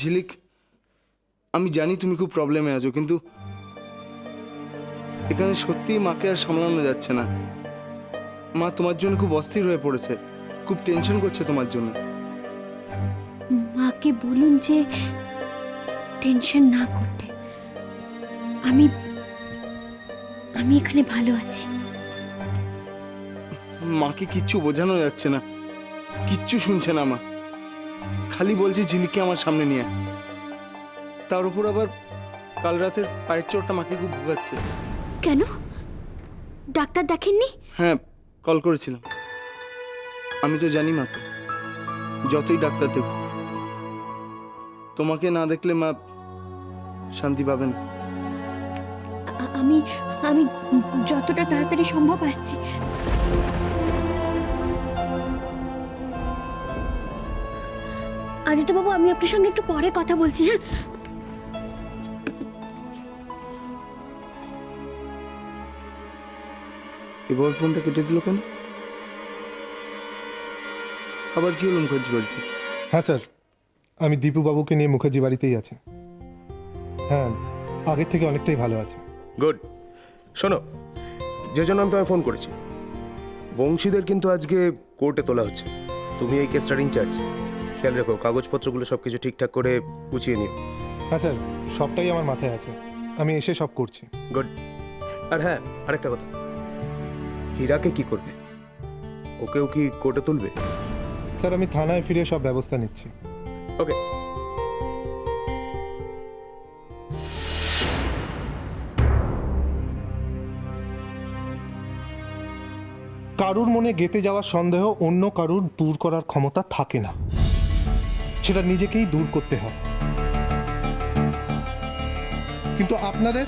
ঝিলিক, আমি জানি তুমি খুব প্রবলেমে আছো, কিন্তু এখানে সত্যিই মাকে আর সামলানো যাচ্ছে না। মা তোমার জন্য খুব অস্থির হয়ে পড়েছে, খুব টেনশন করছে তোমার জন্য। মাকে বলুন যে টেনশন না করতে। আমি আমি এখানে ভালো আছি। মাকে কিচ্ছু বোঝানো যাচ্ছে না, কিচ্ছু শুনছে না মা। খালি বলছে ঝিলিককে আমার সামনে নিয়ে আয়। তার উপর আবার কাল রাতের পায়ের চোটটা মাকে খুব ভোগাচ্ছে। কেন, ডাক্তার দেখেননি? হ্যাঁ, কল করেছিলাম। আমি তো জানি মাকে, যতই ডাক্তার দেখুক, তোমাকে না দেখলে মা শান্তি পাবে না। আমি আমি যতটা তাড়াতাড়ি সম্ভব আসছি। আদিত্যবাবু, আমি আপনার সঙ্গে একটু পরে কথা বলছি। হ্যাঁ, এবার ফোনটা কেটে দিল কেন? আবার কি হলো মুখার্জি বাড়িতে? হ্যাঁ স্যার, আমি দীপুবাবুকে নিয়ে মুখার্জি বাড়িতেই আছি। হ্যাঁ, আগের থেকে অনেকটাই ভালো আছে। গুড। শোনো, যে জন্য আমি তোমায় ফোন করেছি, বংশীদের কিন্তু আজকে কোর্টে তোলা হচ্ছে। তুমি এই কেসটার ইনচার্জ, খেয়াল রেখো কাগজপত্রগুলো সব কিছু ঠিকঠাক করে গুছিয়ে নিও। হ্যাঁ স্যার, সবটাই আমার মাথায় আছে, আমি এসে সব করছি। গুড। আর হ্যাঁ, আরেকটা কথা, হীরাকে কি করবে? ওকেও কি কোর্টে তুলবে? স্যার, আমি থানায় ফিরে সব ব্যবস্থা নিচ্ছি। ওকে। কারুর মনে গেঁথে যাওয়ার সন্দেহ অন্য কারুর দূর করার ক্ষমতা থাকে না, সেটা নিজেকেই দূর করতে হয়। কিন্তু আপনাদের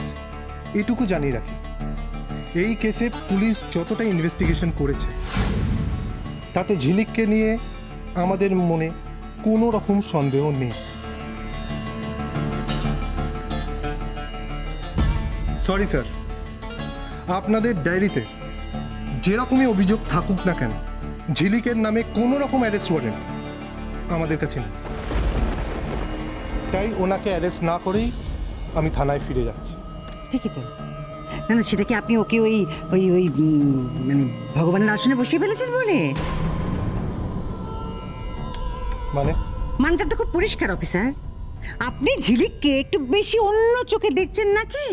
এটুকু জানিয়ে রাখি, এই কেসে পুলিশ যতটা ইনভেস্টিগেশন করেছে, তাতে ঝিলিককে নিয়ে আমাদের মনে কোনো রকম সন্দেহ নেই। সরি স্যার, আপনাদের ডায়েরিতে যেরকমই অভিযোগ থাকুক না কেন, ঝিলিকের নামে কোনো রকম অ্যারেস্ট ওয়ারেন্ট আমাদের কাছে নেই। তাই ওনাকে অ্যারেস্ট না করেই আমি থানায় ফিরে যাচ্ছি। ঠিকই তো। না না, সেটা কি আপনি ওকে ওই ওই ওই মানে ভগবানের আসনে বসিয়ে ফেলেছেন বলে? মানে মানটা তো খুব পরিষ্কার অফিসার। আপনি ঝিলিককে একটু বেশি অন্য চোখে দেখছেন নাকি?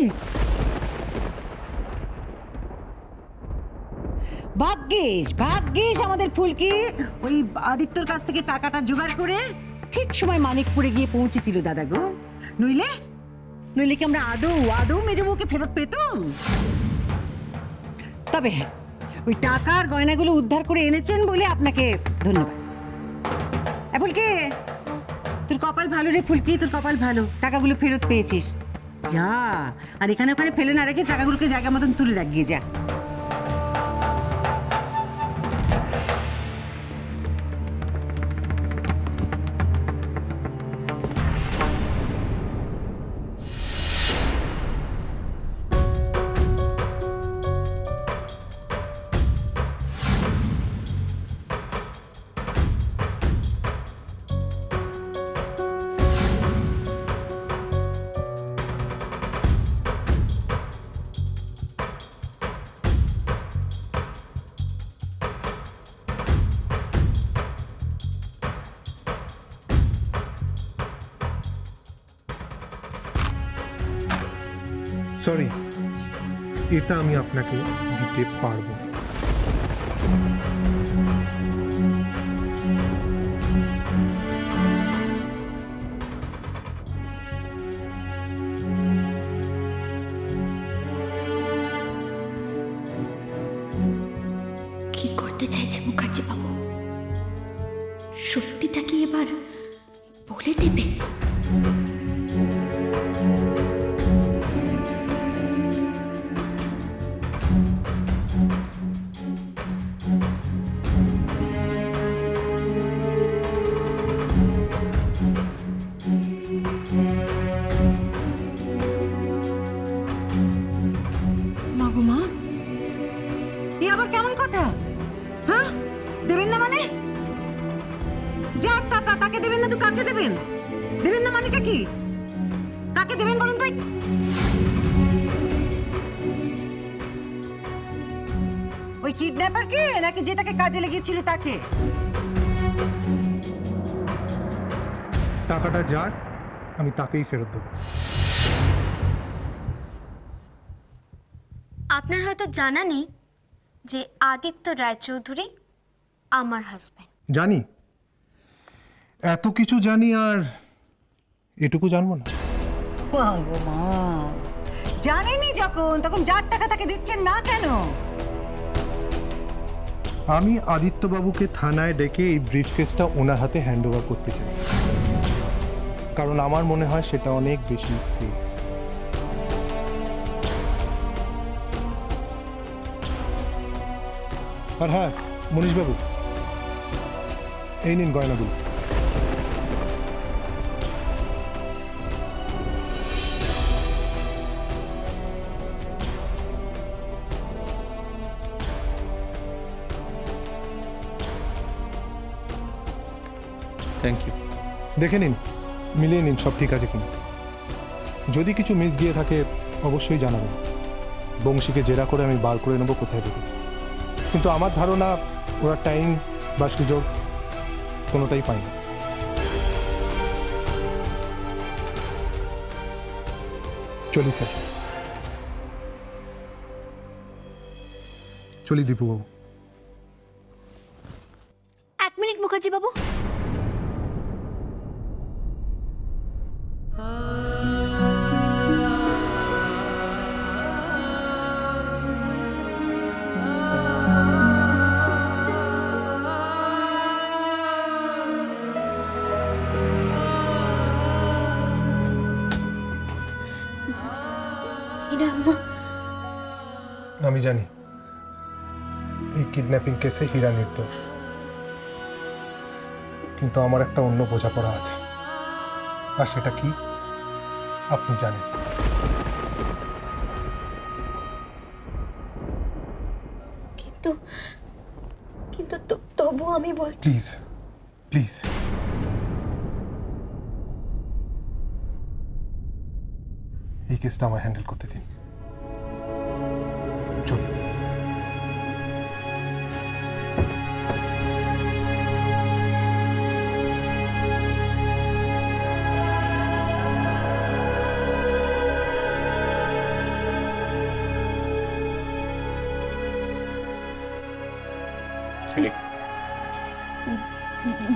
ভাগ্যিস ভাগ্যিস আমাদের ফুলকি ওই আদিত্যর কাছ থেকে টাকাটা জোগাড় করে ঠিক সময় মানিকপুরে গিয়ে পৌঁছেছিল দাদা গো। নইলে নইলে কি আমরা আদৌ আদৌ মেজবউকে ফেরত পেতাম? তবে হ্যাঁ, ওই টাকার গয়নাগুলো উদ্ধার করে এনেছেন বলে আপনাকে ধন্যবাদ। ফুলকি, তোর কপাল ভালো রে ফুলকি, তোর কপাল ভালো, টাকাগুলো ফেরত পেয়েছিস। যা, আর এখানে ওখানে ফেলে না রেখে টাকাগুলোকে জায়গা মতন তুলে রাখিয়ে যা। সরি, এটা আমি আপনাকে দিতে পারবো না। কি করতে চাইছে মুখার্জি বাবু? সত্যিটা কি এবার বলে দেবে? মাগো মা, এ আবার কেমন কথা? হ্যাঁ, দেবেন না মানে? যার টাকা তাকে দেবেন না তো কাকে দেবেন? দেবেন না মানেটা কি? কাকে দেবেন বলুন তো? ওই কিডন্যাপারকে নাকি যে তাকে কাজে লেগেছিল তাকে? টাকাটা যার, আমি তাকেই ফেরত দেবো। আপনার হয়তো জানা নেই যে আদিত্য রায়চৌধুরী আমার হাজবেন্ড। জানি, এত কিছু জানি, আর এটুকু জানবো না? মা গো মা, জানেনি যখন, তখন যার টাকা তাকে দিচ্ছেন না কেন? আমি আদিত্যবাবুকে থানায় ডেকে এই ব্রিফকেসটা ওনার হাতে হ্যান্ড ওভার করতে চাই, কারণ আমার মনে হয় সেটা অনেক বেশি সেফ। আর হ্যাঁ মনীশবাবু, এই নিন গয়নাগুলো। Thank you. দেখে নিন, মিলিয়ে নিন সব ঠিক আছে কিনা। যদি কিছু মিস গিয়ে থাকে অবশ্যই জানাবেন। বংশীকে জেরা করে আমি বার করে নেবো কোথায় রেখেছি, কিন্তু আমার ধারণা ওরা টাইম বা সুযোগ কোনোটাই পায়নি। চলি স্যার, চলি দীপুবাবু। 1 মিনিট মুখার্জি বাবু। আমি জানি এই কিডন্যাপিং কেসে হীরা নির্দোষ, কিন্তু আমার একটা অন্য বোঝাপড়া আছে, আর সেটা কি আপনি জানেন। কিন্তু কিন্তু তবু আমি বল। প্লিজ প্লিজ, এই কেসটা আমায় হ্যান্ডেল করতে দিন। চলুন।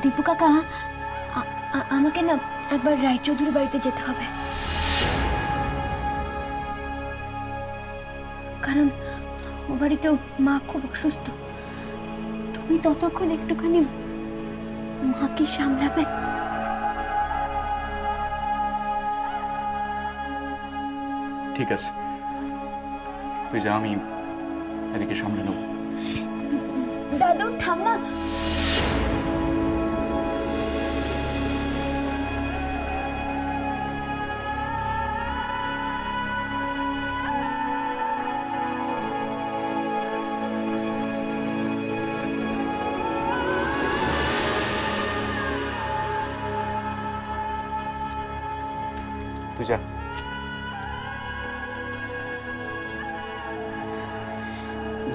দীপু কাকা, আমাকে না একবার রায়চৌধুরী বাড়িতে যেতে হবে, কারণ ও বাড়িতে মা খুব অসুস্থ। তুমি ততক্ষণ একটুখানি মাকে সামলাবে। ঠিক আছে, তুই যা, আমি এদিকে সামলে নেব। দাদু ঠাম্মা, তুই যা।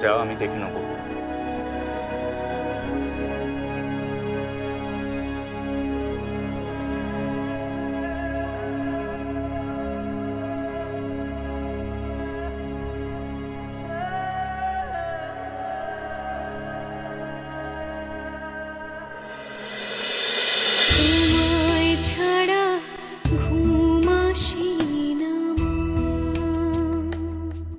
যাও, আমি দেখে নেবো।